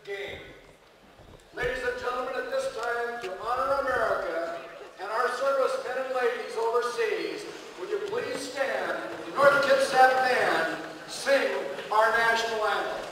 game. Ladies and gentlemen, at this time, to honor America and our servicemen and ladies overseas, would you please stand, the North Kitsap Band, sing our national anthem.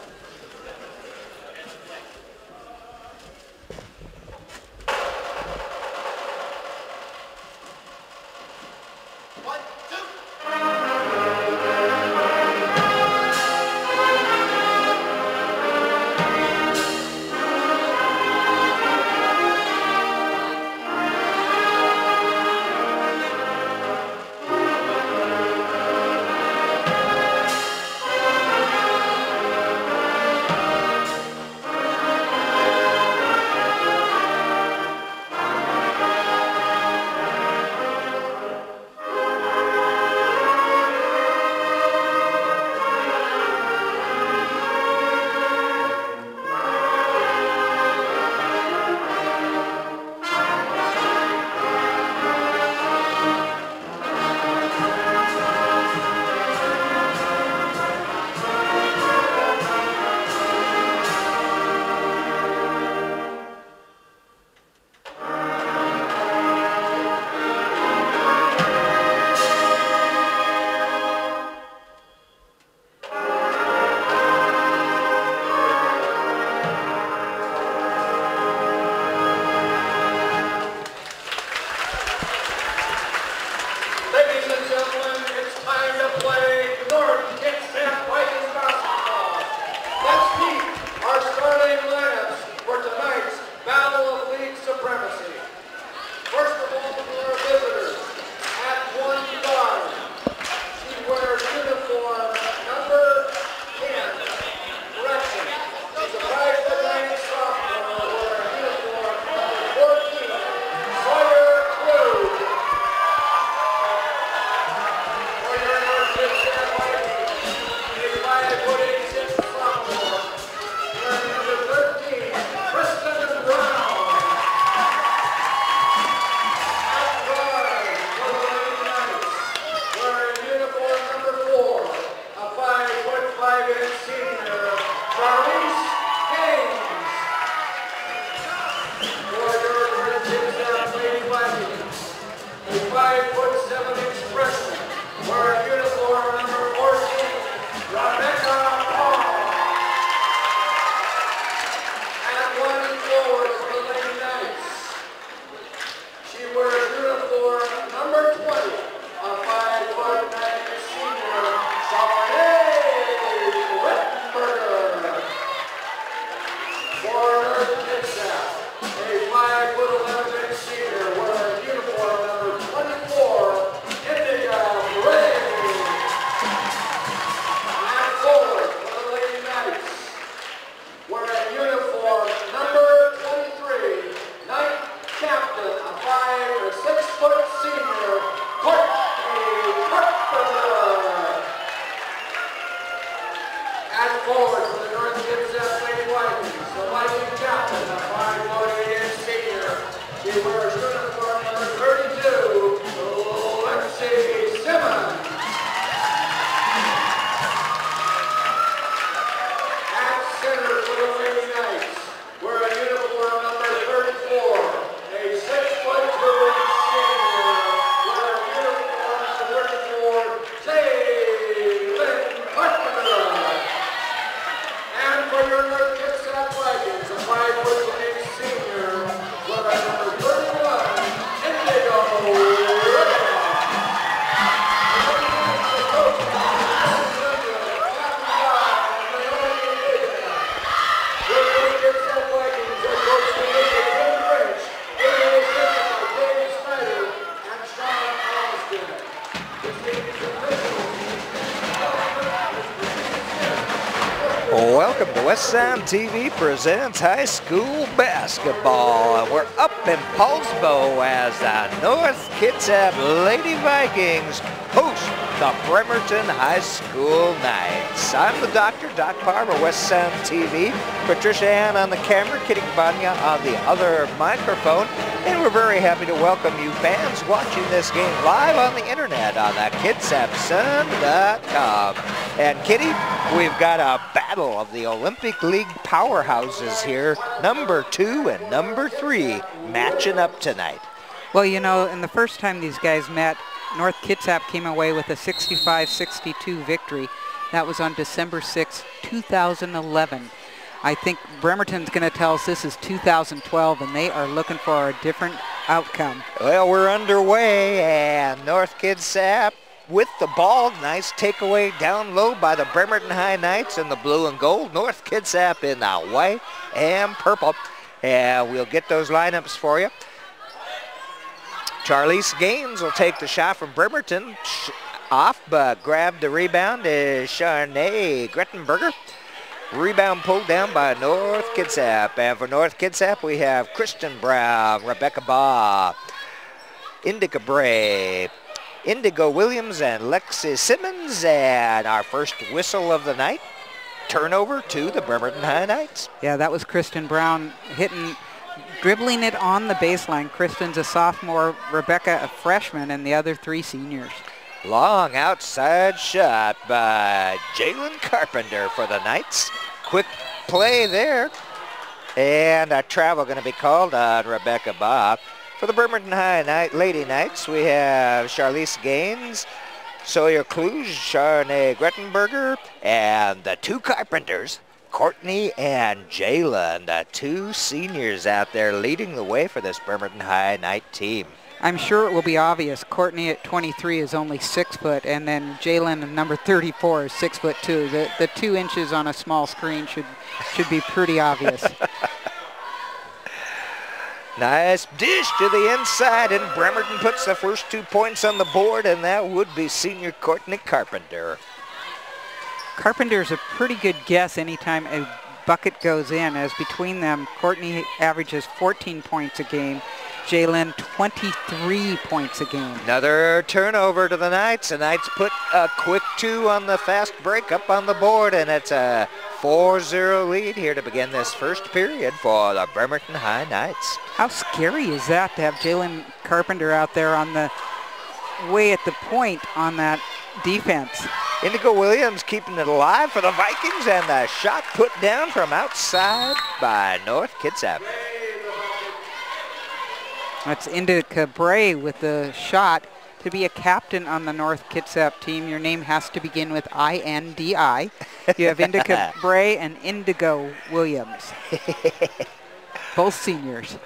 Welcome to West Sound TV presents high school basketball. We're up in Paulsbo as the North Kitsap Lady Vikings host the Bremerton High School Knights. I'm the doctor, Doc Parmer, West Sound TV. Patricia Ann on the camera, Kitty Cabana on the other microphone. And we're very happy to welcome you fans watching this game live on the internet on the KitsapSun.com. And Kitty, we've got a battle of the Olympic League powerhouses here. Number 2 and number 3 matching up tonight. Well, you know, in the first time these guys met, North Kitsap came away with a 65-62 victory. That was on December 6, 2011. I think Bremerton's going to tell us this is 2012, and they are looking for a different outcome. Well, we're underway, and North Kitsap with the ball. Nice takeaway down low by the Bremerton High Knights in the blue and gold. North Kitsap in the white and purple. And we'll get those lineups for you. Charlize Gaines will take the shot from Bremerton. Off, but grabbed the rebound is Charnay Grettenberger. Rebound pulled down by North Kitsap. And for North Kitsap, we have Kristen Brown, Rebecca Baugh, Indica Bray, Indigo Williams, and Lexi Simmons. And our first whistle of the night, turnover to the Bremerton High Knights. Yeah, that was Kristen Brown dribbling it on the baseline. Kristen's a sophomore, Rebecca a freshman, and the other 3 seniors. Long outside shot by Jalen Carpenter for the Knights. Quick play there. And a travel going to be called on Rebecca Baugh. For the Bremerton High Lady Knights, we have Charlize Gaines, Sawyer Kluge, Charnay Grettenberger, and the 2 Carpenters, Courtney and Jalen, the 2 seniors out there leading the way for this Bremerton High Knight team. I'm sure it will be obvious. Courtney at 23 is only 6 foot, and then Jalen, number 34, is 6 foot 2. The 2 inches on a small screen should be pretty obvious. Nice dish to the inside, and Bremerton puts the first 2 points on the board, and that would be senior Courtney Carpenter. Carpenter's a pretty good guess anytime a bucket goes in, as between them, Courtney averages 14 points a game, Jalen 23 points a game. Another turnover to the Knights. The Knights put a quick 2 on the fast break up on the board, and it's a 4-0 lead here to begin this first period for the Bremerton High Knights. How scary is that to have Jalen Carpenter out there on the way at the point on that defense? Indigo Williams keeping it alive for the Vikings, and the shot put down from outside by North Kitsap. That's Indica Bray with the shot. To be a captain on the North Kitsap team, your name has to begin with I-N-D-I. You have Indica Bray and Indigo Williams, both seniors.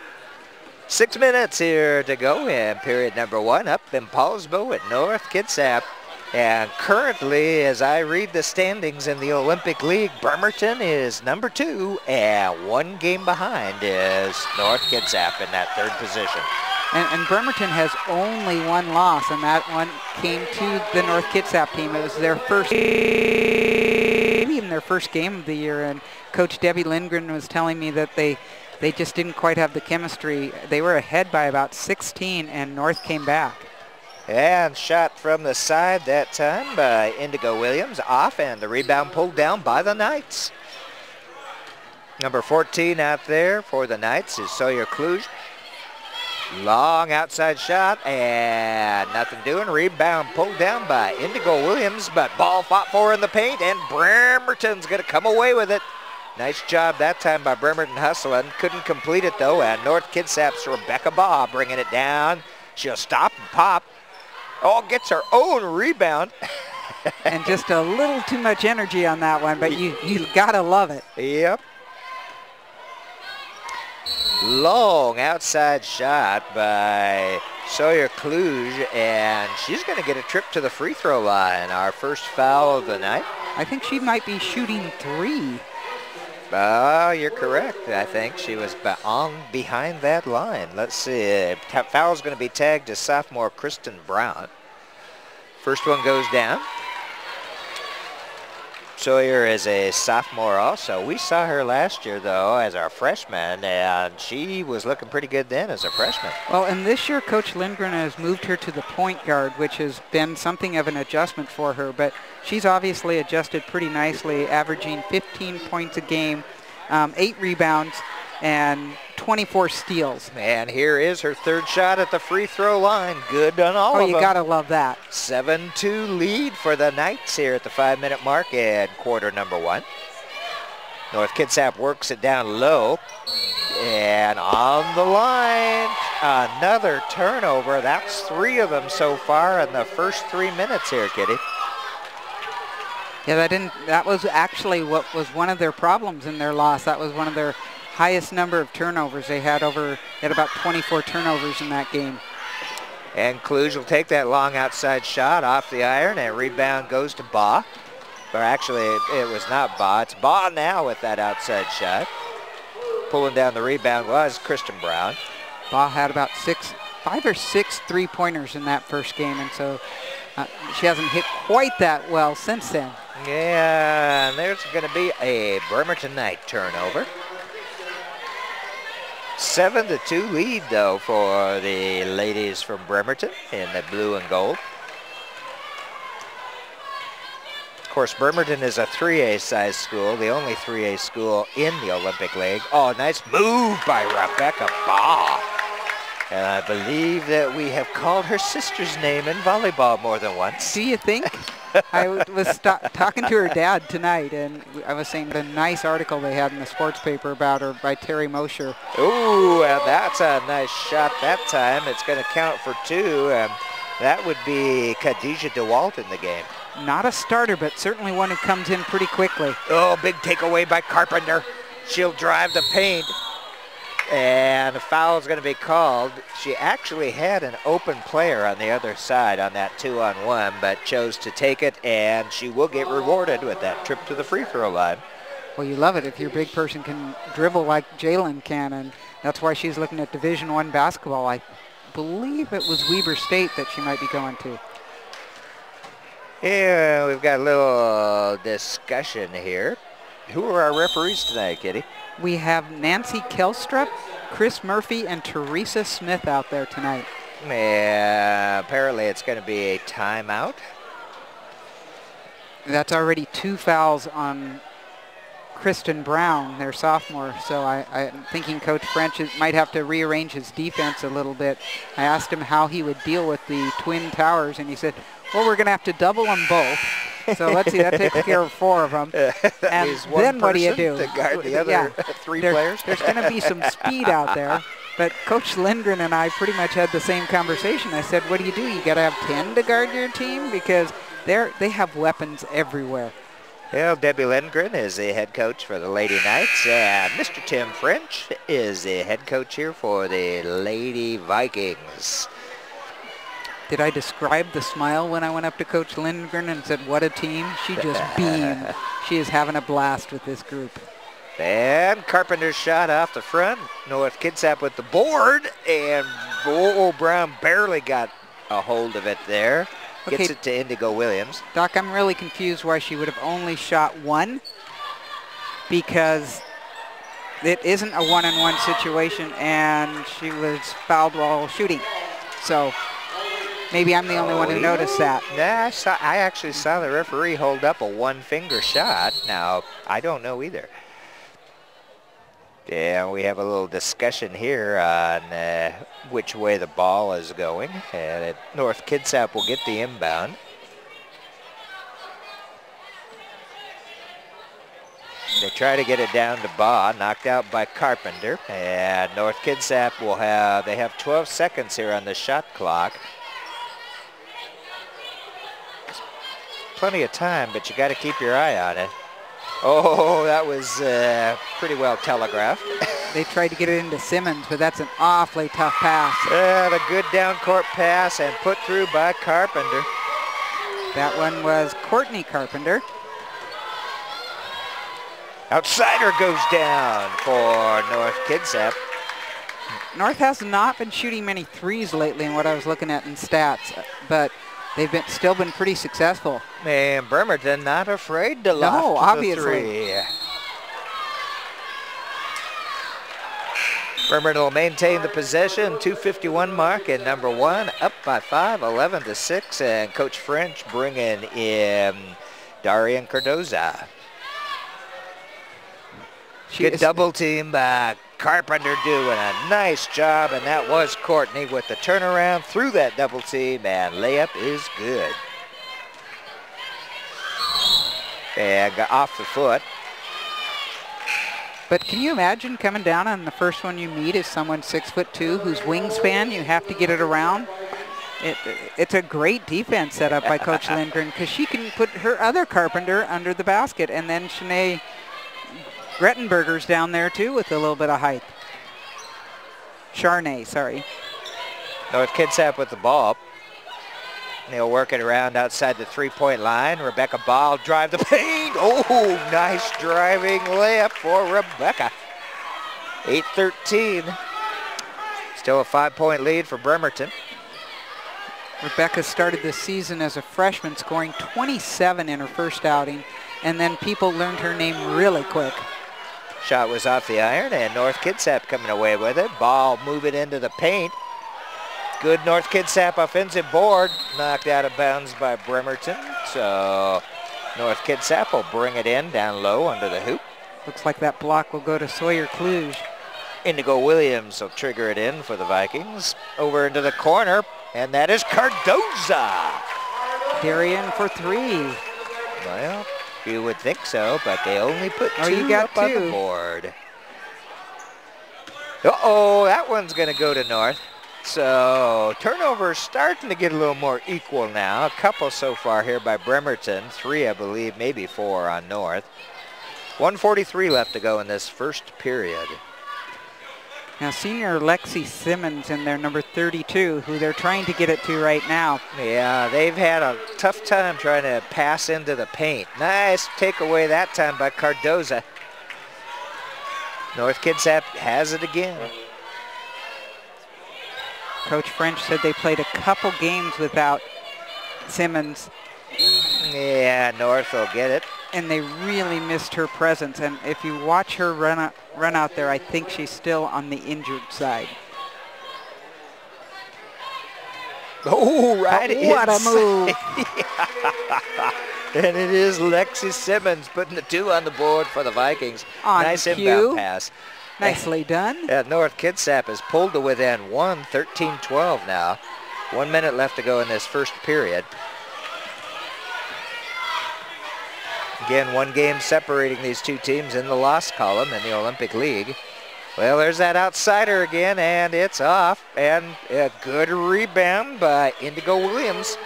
6 minutes here to go in period number 1 up in Paulsbo at North Kitsap. And currently, as I read the standings in the Olympic League, Bremerton is number 2, and 1 game behind is North Kitsap in that 3rd position. And Bremerton has only 1 loss, and that one came to the North Kitsap team. It was their first, maybe even their first game of the year, and Coach Debbie Lindgren was telling me that they just didn't quite have the chemistry. They were ahead by about 16, and North came back. And shot from the side that time by Indigo Williams, off, and the rebound pulled down by the Knights. Number 14 out there for the Knights is Sawyer Kluge. Long outside shot, and nothing doing. Rebound pulled down by Indigo Williams, but ball fought for in the paint, and Bremerton's going to come away with it. Nice job that time by Bremerton hustling. Couldn't complete it, though, and North Kitsap's Rebecca Baugh bringing it down. She'll stop and pop. Oh, gets her own rebound. And just a little too much energy on that one, but you gotta love it. Yep. Long outside shot by Sawyer Kluge, and she's going to get a trip to the free throw line. Our first foul of the night. I think she might be shooting 3. Oh, you're correct. I think she was behind that line. Let's see. Foul's going to be tagged to sophomore Kristen Brown. First one goes down. Sawyer is a sophomore also. We saw her last year, though, as our freshman, and she was looking pretty good then as a freshman. Well, and this year, Coach Lindgren has moved her to the point guard, which has been something of an adjustment for her, but she's obviously adjusted pretty nicely, averaging 15 points a game, 8 rebounds, and 24 steals. And here is her third shot at the free throw line. Good on all of them. Oh, you got to love that. 7-2 lead for the Knights here at the 5-minute mark in quarter number 1. North Kitsap works it down low. And on the line, another turnover. That's 3 of them so far in the first 3 minutes here, Kitty. Yeah, that was actually what was one of their problems in their loss. That was one of their highest number of turnovers. They had about 24 turnovers in that game. And Cluj will take that long outside shot off the iron, and rebound goes to Baugh. Or actually, it was not Baugh. It's Baugh now with that outside shot. Pulling down the rebound was Kristen Brown. Baugh had about 5 or 6 3-pointers in that first game, and so she hasn't hit quite that well since then. Yeah, and there's going to be a Bremerton Knight turnover. 7-2 lead, though, for the ladies from Bremerton in the blue and gold. Of course, Bremerton is a 3A size school, the only 3A school in the Olympic League. Oh, nice move by Rebecca Baugh. And I believe that we have called her sister's name in volleyball more than once. Do you think? I was talking to her dad tonight, and I was saying the nice article they had in the sports paper about her by Terry Mosher. Ooh, and that's a nice shot that time. It's going to count for 2, and that would be Khadijah DeWalt in the game. Not a starter, but certainly one who comes in pretty quickly. Oh, big takeaway by Carpenter. She'll drive the paint. And a foul is going to be called. She actually had an open player on the other side on that 2-on-1, but chose to take it, and she will get rewarded with that trip to the free throw line. Well, you love it if your big person can dribble like Jalen can, and that's why she's looking at Division I basketball. I believe it was Weber State that she might be going to. Yeah, we've got a little discussion here. Who are our referees tonight, Kitty? We have Nancy Kelstrup, Chris Murphy, and Teresa Smith out there tonight. Yeah, apparently it's going to be a timeout. That's already 2 fouls on Kristen Brown, their sophomore, so I'm thinking Coach French might have to rearrange his defense a little bit. I asked him how he would deal with the Twin Towers, and he said, well, we're going to have to double them both. So let's see, that takes care of 4 of them. And then what do you do? To guard the other 3 players? There's going to be some speed out there. But Coach Lindgren and I pretty much had the same conversation. I said, what do? You got to have 10 to guard your team? Because they have weapons everywhere. Well, Debbie Lindgren is the head coach for the Lady Knights, and Mr. Tim French is the head coach here for the Lady Vikings. Did I describe the smile when I went up to Coach Lindgren and said, what a team? She just beamed. She is having a blast with this group. And Carpenter's shot off the front. North Kitsap with the board, and Brown barely got a hold of it there. Gets it to Indigo Williams. Doc, I'm really confused why she would have only shot 1, because it isn't a 1-on-1 situation, and she was fouled while shooting. So maybe I'm the only one who noticed that. Yeah, I actually saw the referee hold up a 1-finger shot. Now, I don't know either. Yeah, we have a little discussion here on which way the ball is going. And North Kitsap will get the inbound. They try to get it down to Baugh, knocked out by Carpenter. And North Kitsap they have 12 seconds here on the shot clock. Plenty of time, but you got to keep your eye on it. Oh, that was pretty well telegraphed. They tried to get it into Simmons, but that's an awfully tough pass. The good down-court pass and put through by Carpenter. That one was Courtney Carpenter. Outsider goes down for North Kitsap. North has not been shooting many threes lately in what I was looking at in stats, but they've still been pretty successful. And Bremerton not afraid to loft obviously. the 3. Bremerton will maintain the possession, 2:51 mark in number 1, up by 5, 11-6, and Coach French bringing in Darian Cardoza. Good double team by Carpenter doing a nice job, and that was Courtney with the turnaround through that double team, and layup is good. And got off the foot. But can you imagine coming down and the first one you meet is someone 6'2" whose wingspan you have to get it around? It's a great defense set up by Coach Lindgren because she can put her other Carpenter under the basket, and then Shanae Grettenberger's down there too with a little bit of height. Charnay, sorry. North Kitsap with the ball. They'll work it around outside the three-point line. Rebecca Ball drive the paint. Oh, nice driving layup for Rebecca. 8-13. Still a 5-point lead for Bremerton. Rebecca started the season as a freshman, scoring 27 in her first outing, and then people learned her name really quick. Shot was off the iron, and North Kitsap coming away with it. Ball moving into the paint. Good North Kitsap offensive board, knocked out of bounds by Bremerton. So North Kitsap will bring it in down low under the hoop. Looks like that block will go to Sawyer Kluge. Indigo Williams will trigger it in for the Vikings. Over into the corner, and that is Cardoza. Darian for three. Well, you would think so, but they only put two up on the board. Uh-oh, that one's going to go to North. So turnovers starting to get a little more equal now. A couple so far here by Bremerton. 3, I believe, maybe 4 on North. 1:43 left to go in this first period. Now senior Lexi Simmons in there, number 32, who they're trying to get it to right now. Yeah, they've had a tough time trying to pass into the paint. Nice takeaway that time by Cardoza. North Kitsap has it again. Coach French said they played a couple games without Simmons. Yeah, North will get it. And they really missed her presence. And if you watch her run out there, I think she's still on the injured side. Oh, right What a move. And it is Lexi Simmons putting the 2 on the board for the Vikings. Nice inbound pass. Nicely done. North Kitsap has pulled to within 1, 13-12 now. 1 minute left to go in this first period. Again, one game separating these two teams in the loss column in the Olympic League. Well, there's that outsider again, and it's off. And a good rebound by Indigo Williams.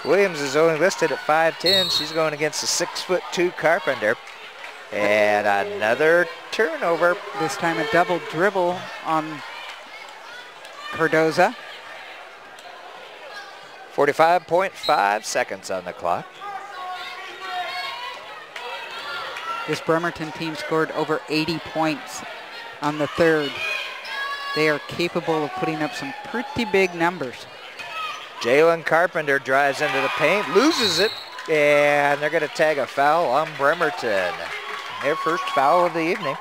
Williams is only listed at 5'10". She's going against a 6'2" Carpenter. And another turnover. This time a double dribble on Cardoza. 45.5 seconds on the clock. This Bremerton team scored over 80 points on the third. They are capable of putting up some pretty big numbers. Jalen Carpenter drives into the paint, loses it, and they're going to tag a foul on Bremerton. Their first foul of the evening.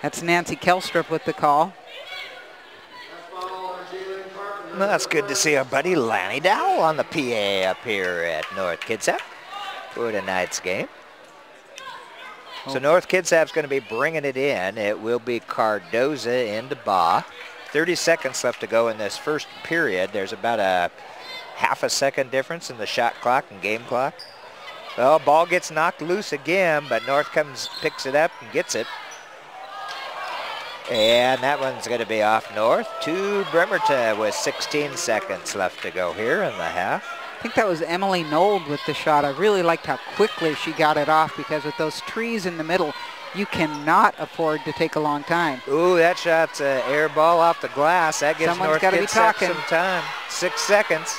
That's Nancy Kelstrup with the call. Well, that's good to see our buddy Lanny Dowell on the PA up here at North Kitsap for tonight's game. So North Kitsap's going to be bringing it in. It will be Cardoza into Baugh. 30 seconds left to go in this first period. There's about a half a second difference in the shot clock and game clock. Well, ball gets knocked loose again, but North picks it up and gets it. And that one's going to be off North to Bremerton with 16 seconds left to go here in the half. I think that was Emily Nold with the shot. I really liked how quickly she got it off because with those trees in the middle, you cannot afford to take a long time. Ooh, that shot's an air ball off the glass. That gives North Kitsap some time. 6 seconds.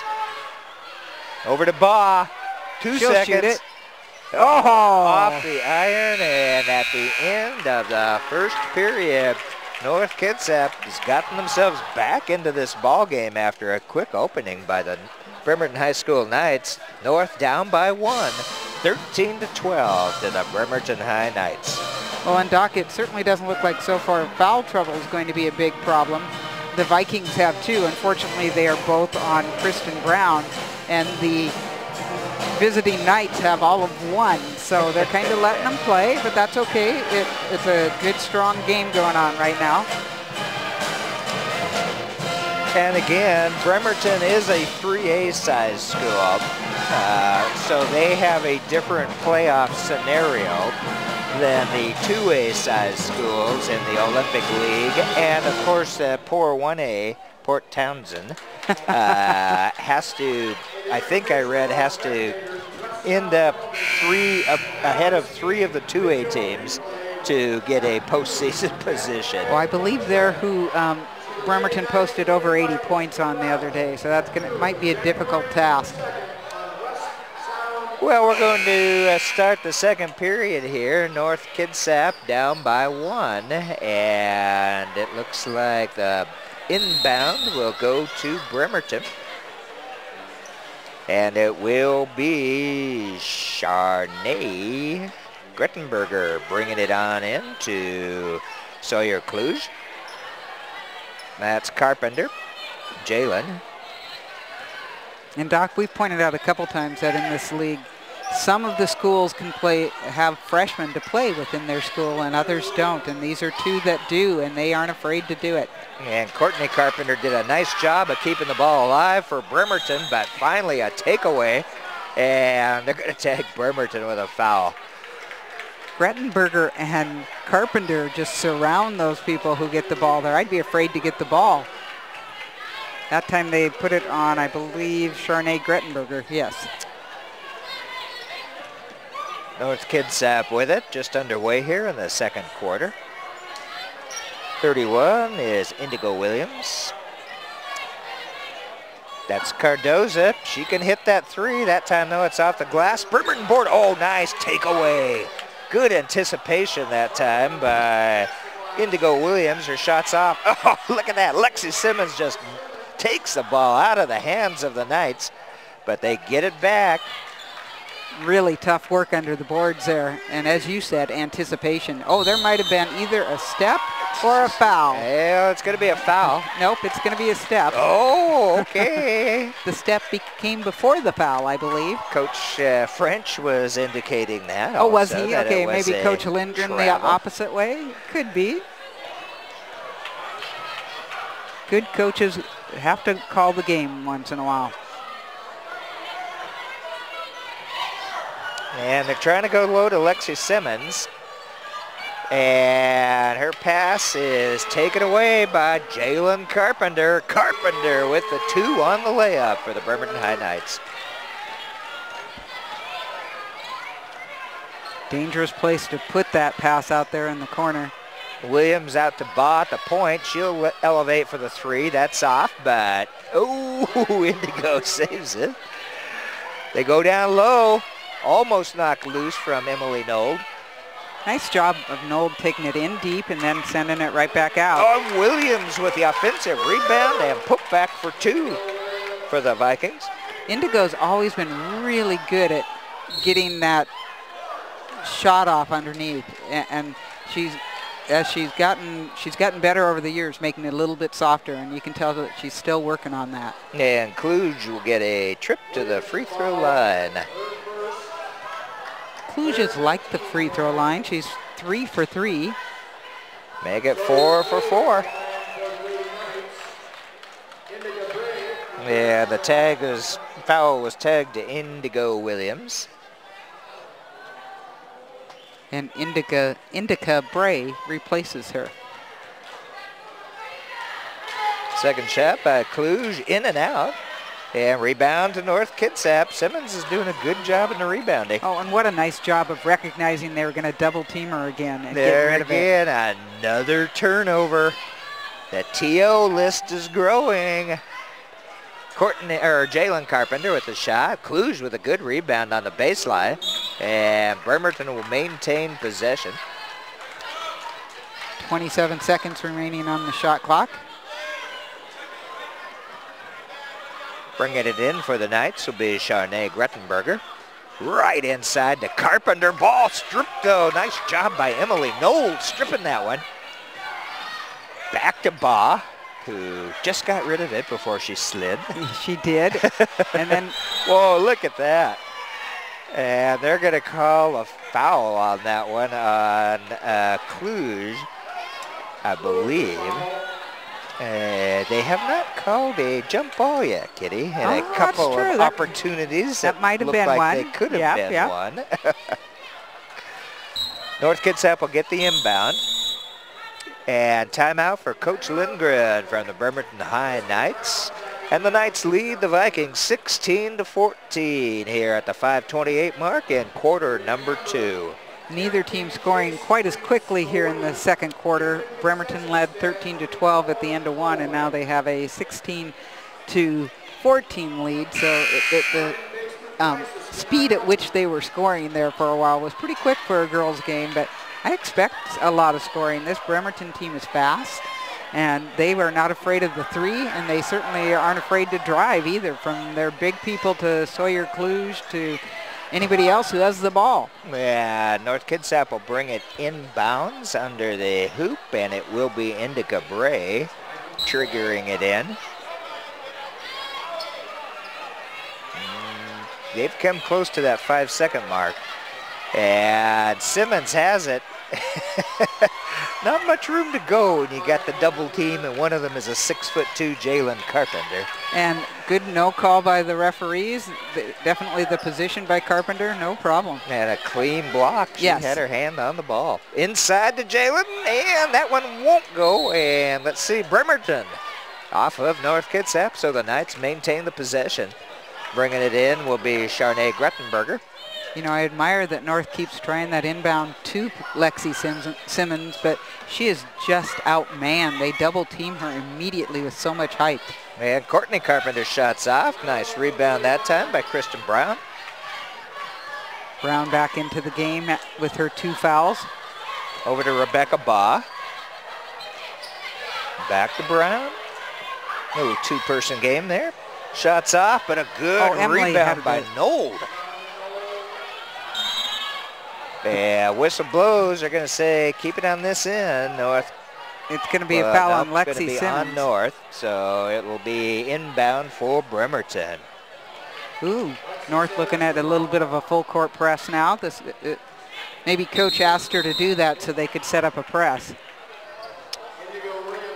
Over to Baugh. 2 seconds. Shoot it. Oh, off the iron, and at the end of the first period, North Kitsap has gotten themselves back into this ball game after a quick opening by the Bremerton High School Knights. North down by 1, 13-12 to the Bremerton High Knights. Well, and Doc, it certainly doesn't look like so far foul trouble is going to be a big problem. The Vikings have 2. Unfortunately, they are both on Kristen Brown, and the visiting Knights have all of one, so they're kind of letting them play, but that's okay. It's a good, strong game going on right now. And again, Bremerton is a 3A size school, so they have a different playoff scenario than the 2A size schools in the Olympic League. And of course, poor 1A, Port Townsend, has to, I think I read, has to end up ahead of 3 of the 2A teams to get a postseason position. Well, I believe they're who Bremerton posted over 80 points on the other day, so that's might be a difficult task. Well, we're going to start the second period here. North Kitsap down by 1, and it looks like the inbound will go to Bremerton. And it will be Charnay Grettenberger bringing it on in to Sawyer Kluge. That's Carpenter, Jalen. And Doc, we've pointed out a couple times that in this league, some of the schools can have freshmen to play within their school and others don't. And these are 2 that do, and they aren't afraid to do it. And Courtney Carpenter did a nice job of keeping the ball alive for Bremerton, but finally a takeaway, and they're going to tag Bremerton with a foul. Grettenberger and Carpenter just surround those people who get the ball there. I'd be afraid to get the ball. That time they put it on, I believe, Charnay Grettenberger, yes. North Kitsap with it, just underway here in the second quarter. 31 is Indigo Williams. That's Cardoza. She can hit that 3. That time, though, it's off the glass. Bremerton board. Oh, nice takeaway. Good anticipation that time by Indigo Williams. Her shot's off. Oh, look at that. Lexi Simmons just takes the ball out of the hands of the Knights, but they get it back. Really tough work under the boards there. And as you said, anticipation. Oh, there might have been either a step or a foul. Yeah, it's going to be a foul. Nope, it's going to be a step. Oh, okay. The step came before the foul, I believe. Coach French was indicating that. Oh, was he? That okay, was maybe Coach Lindgren the opposite way? Could be. Good coaches have to call the game once in a while. And they're trying to go low to Lexi Simmons. And her pass is taken away by Jalen Carpenter. Carpenter with the 2 on the layup for the Bremerton High Knights. Dangerous place to put that pass out there in the corner. Williams out to Baugh at the point. She'll elevate for the 3. That's off, but oh, Indigo saves it. They go down low. Almost knocked loose from Emily Nold. Nice job of Nold taking it in deep and then sending it right back out. Oh, Williams with the offensive rebound and put back for 2 for the Vikings. Indigo's always been really good at getting that shot off underneath, and she's gotten better over the years, making it a little bit softer, and you can tell that she's still working on that. And Kluge will get a trip to the free throw line. Kluge is like the free throw line. She's 3 for 3. Make it 4 for 4. Yeah, the foul was tagged to Indigo Williams. And Indica Bray replaces her. Second shot by Kluge, in and out. And rebound to North Kitsap. Simmons is doing a good job in the rebounding. Oh, and what a nice job of recognizing they were going to double team her again and there get rid again, of it. Another turnover. The TO list is growing. Jalen Carpenter with the shot. Kluge with a good rebound on the baseline. And Bremerton will maintain possession. 27 seconds remaining on the shot clock. Bringing it in for the Knights will be Charnay Grettenberger. Right inside to Carpenter. Ball stripped though. Nice job by Emily Nold stripping that one. Back to Baugh, who just got rid of it before she slid. She did. And then, whoa, look at that. And they're going to call a foul on that one on Cluj, I believe. They have not called a jump ball yet, Kitty. And a couple of opportunities that might have look been like one. They could have been one. North Kitsap will get the inbound. And timeout for Coach Lindgren from the Bremerton High Knights. And the Knights lead the Vikings 16-14 here at the 5:28 mark in quarter number 2. Neither team scoring quite as quickly here in the second quarter. Bremerton led 13-12 at the end of one, and now they have a 16-14 lead. So the speed at which they were scoring there for a while was pretty quick for a girls' game, but I expect a lot of scoring. This Bremerton team is fast, and they were not afraid of the three, and they certainly aren't afraid to drive either, from their big people to Sawyer Cluj to anybody else who has the ball. Yeah, North Kitsap will bring it inbounds under the hoop, and it will be Indica Bray triggering it in. They've come close to that 5-second mark. And Simmons has it. Not much room to go when you got the double team, and one of them is a 6'2" Jalen Carpenter. And good no call by the referees. Definitely the position by Carpenter, no problem. And a clean block. She yes. had her hand on the ball. Inside to Jalen, and that one won't go. And let's see, Bremerton off of North Kitsap, so the Knights maintain the possession. Bringing it in will be Charnay Grettenberger. You know, I admire that North keeps trying that inbound to Lexi Simmons, but she is just outmanned. They double team her immediately with so much height. And Courtney Carpenter shots off. Nice rebound that time by Kristen Brown. Brown back into the game with her 2 fouls. Over to Rebecca Baugh. Back to Brown. Little 2-person game there. Shots off, but a good rebound by Nold. Yeah, whistle blows. They're going to say, keep it on this end, North. It's going to be a foul on Lexi Simmons. It's going to be on North, so it will be inbound for Bremerton. Ooh, North looking at a little bit of a full court press now. Maybe Coach asked her to do that so they could set up a press.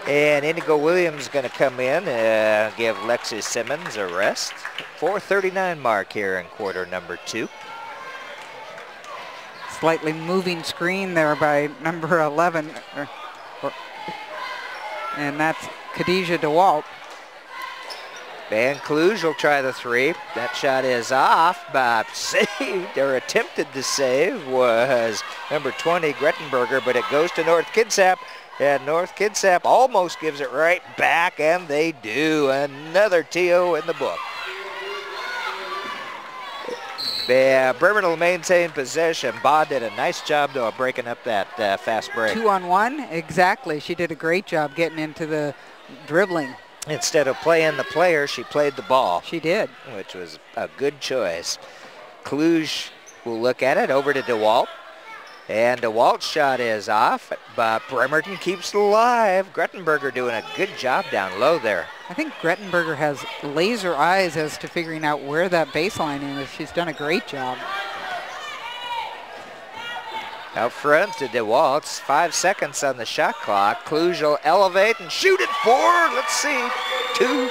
And Indigo Williams is going to come in and give Lexi Simmons a rest. 4:39 mark here in quarter number 2. Slightly moving screen there by number 11. And that's Khadijah DeWalt. Van Cluj will try the 3. That shot is off, but saved, or attempted to save, was number 20, Grettenberger, but it goes to North Kitsap. And North Kitsap almost gives it right back, and they do. Another TO in the book. Yeah, Bremerton will maintain possession. Baugh did a nice job, though, of breaking up that fast break. 2-on-1, exactly. She did a great job getting into the dribbling. Instead of playing the player, she played the ball. She did. Which was a good choice. Cluj will look at it, over to DeWalt. And DeWalt's shot is off, but Bremerton keeps it alive. Grettenberger doing a good job down low there. I think Grettenberger has laser eyes as to figuring out where that baseline is. She's done a great job. Out front to DeWalt. 5 seconds on the shot clock. Cluj will elevate and shoot it 4. Let's see. 2.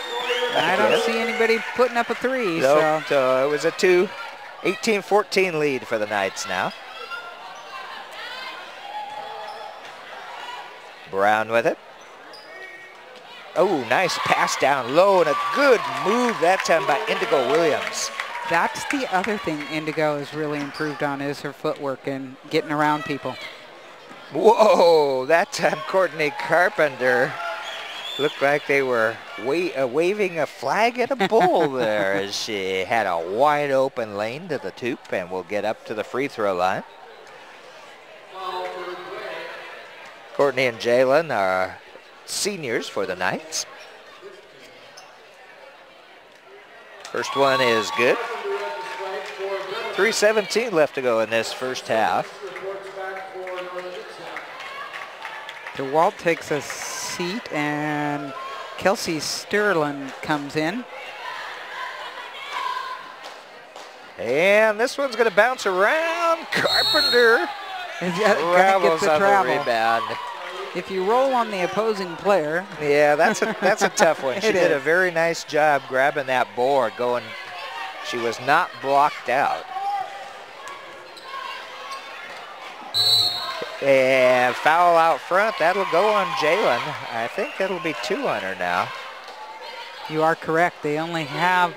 I don't see anybody putting up a 3. Nope, so it was a 2. 18-14 lead for the Knights now. Brown with it. Oh, nice pass down low, and a good move that time by Indigo Williams. That's the other thing Indigo has really improved on, is her footwork and getting around people. Whoa, that time Courtney Carpenter looked like they were waving a flag at a bull there as she had a wide open lane to the toop and will get up to the free throw line. Courtney and Jalen are seniors for the Knights. First one is good. 3:17 left to go in this first half. DeWalt takes a seat, and Kelsey Sterling comes in. And this one's going to bounce around. Carpenter travels on the rebound. If you roll on the opposing player. Yeah, that's a tough one. She did a very nice job grabbing that board, going. She was not blocked out. And foul out front. That'll go on Jalen. I think that'll be 2 on her now. You are correct. They only have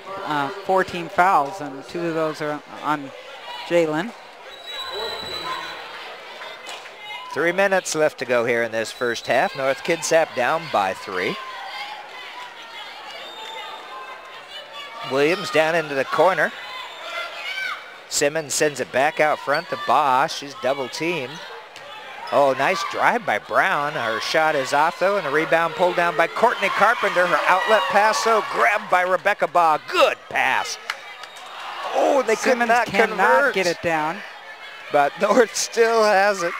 14 fouls, and 2 of those are on Jalen. 3 minutes left to go here in this first half. North Kitsap down by 3. Williams down into the corner. Simmons sends it back out front to Baugh. She's double teamed. Oh, nice drive by Brown. Her shot is off, though, and the rebound pulled down by Courtney Carpenter. Her outlet pass, though, grabbed by Rebecca Baugh. Good pass. Oh, they could not convert. Cannot get it down. But North still has it.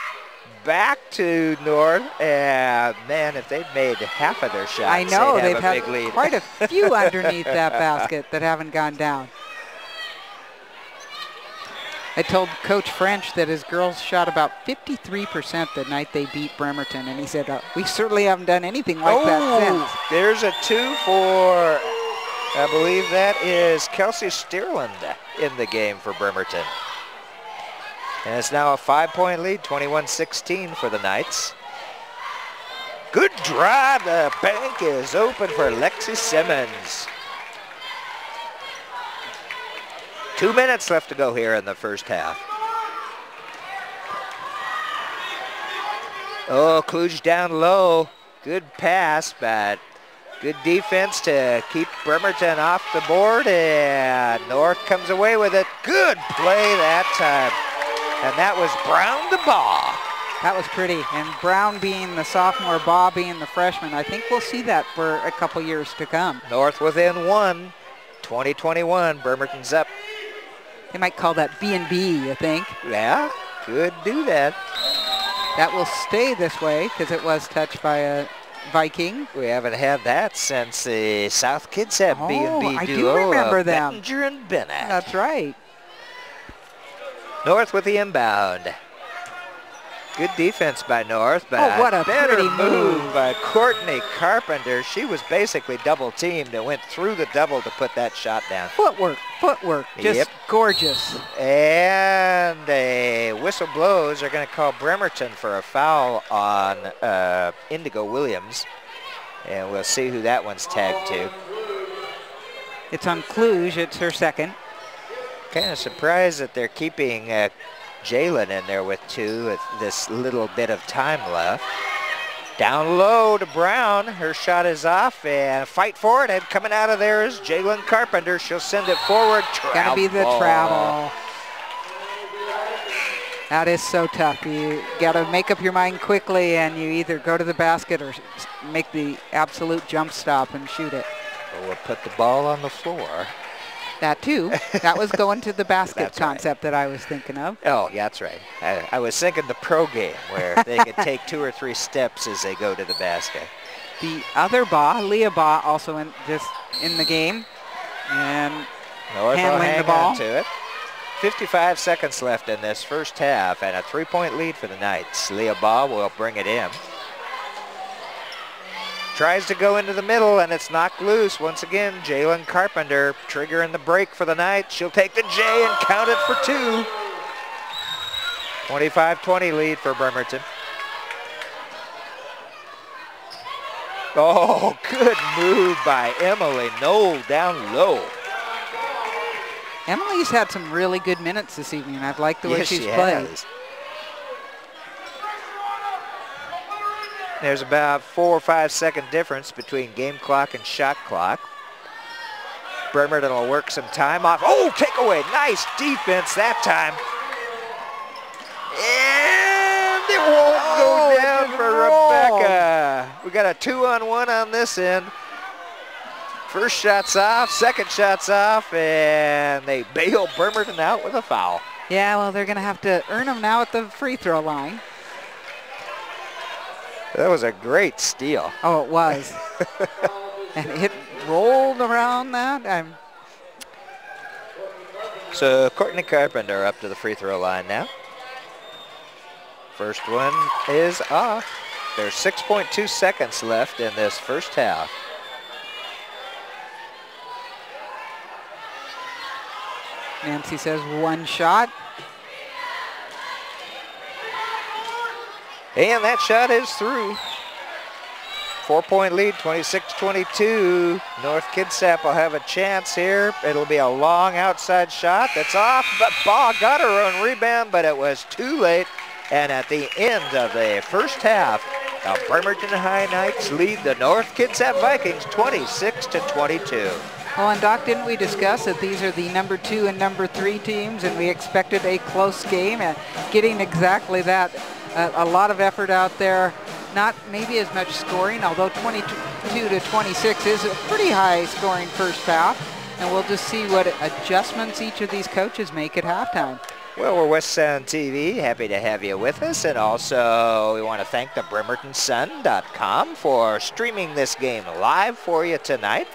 Back to North, and man, if they'd made half of their shots, I know they'd they've have a had big lead. quite a few underneath that basket that haven't gone down. I told Coach French that his girls shot about 53% the night they beat Bremerton, and he said, we certainly haven't done anything like that since. There's a 2 for, I believe that is Kelsey Steerland in the game for Bremerton. And it's now a 5-point lead, 21-16 for the Knights. Good drive, the bank is open for Lexi Simmons. 2 minutes left to go here in the first half. Oh, Kluge down low. Good pass, but good defense to keep Bremerton off the board, and North comes away with it. Good play that time. And that was Brown to Baugh. That was pretty. And Brown being the sophomore, Baugh being the freshman. I think we'll see that for a couple years to come. North within 1. 20-21. Bremerton's up. They might call that B&B, I think. Yeah, could do that. That will stay this way because it was touched by a Viking. We haven't had that since the South Kitsap B&B duo. I do remember them. Bettinger and Bennett. That's right. North with the inbound. Good defense by North, but what a better pretty move by Courtney Carpenter. She was basically double teamed and went through the double to put that shot down. Footwork, just gorgeous. And a whistle blows. They're going to call Bremerton for a foul on Indigo Williams. And we'll see who that one's tagged to. It's on Kluge. It's her second. Kind of surprised that they're keeping Jalen in there with 2 with this little bit of time left. Down low to Brown. Her shot is off, and fight for it. And coming out of there is Jalen Carpenter. She'll send it forward. Gotta be the travel. That is so tough. You gotta make up your mind quickly, and you either go to the basket or make the absolute jump stop and shoot it. We'll put the ball on the floor. That too. That was going to the basket That's concept that I was thinking of. Oh, yeah, that's right. I was thinking the pro game where they could take 2 or 3 steps as they go to the basket. The other Baugh, Leah Baugh, also in the game, and North handling the ball. On to it. 55 seconds left in this first half, and a 3-point lead for the Knights. Leah Baugh will bring it in. Tries to go into the middle, and it's knocked loose. Once again, Jalen Carpenter triggering the break for the Knights. She'll take the J and count it for 2. 25-20 lead for Bremerton. Oh, good move by Emily Knoll down low. Emily's had some really good minutes this evening. I've liked the way she's played. There's about 4 or 5 second difference between game clock and shot clock. Bremerton will work some time off. Oh, takeaway. Nice defense that time. And it won't go down for Rebecca. We got a 2-on-1 on this end. First shot's off, second shot's off, and they bail Bremerton out with a foul. Yeah, well, they're going to have to earn them now at the free throw line. That was a great steal. Oh, it was. And it rolled around that. So Courtney Carpenter up to the free throw line now. First one is off. There's 6.2 seconds left in this first half. Nancy says one shot. And that shot is through. 4-point lead, 26-22. North Kitsap will have a chance here. It'll be a long outside shot that's off, but Baugh got her own rebound, but it was too late. And at the end of the first half, the Bremerton High Knights lead the North Kitsap Vikings 26-22. Well, and Doc, didn't we discuss that these are the number 2 and number 3 teams, and we expected a close game, and getting exactly that. A lot of effort out there, not maybe as much scoring, although 22-26 is a pretty high scoring first half, and we'll just see what adjustments each of these coaches make at halftime. Well, we're West Sound TV. Happy to have you with us. And also, we want to thank the BremertonSun.com for streaming this game live for you tonight.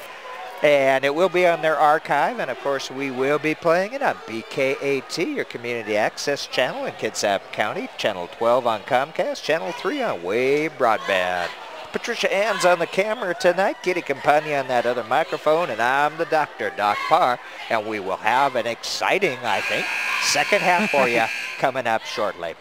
And it will be on their archive. And, of course, we will be playing it on BKAT, your community access channel in Kitsap County, Channel 12 on Comcast, Channel 3 on Wave Broadband. Patricia Ann's on the camera tonight, Kitty Campagna on that other microphone, and I'm the doctor, Doc Parr, and we will have an exciting, I think, second half for you coming up shortly.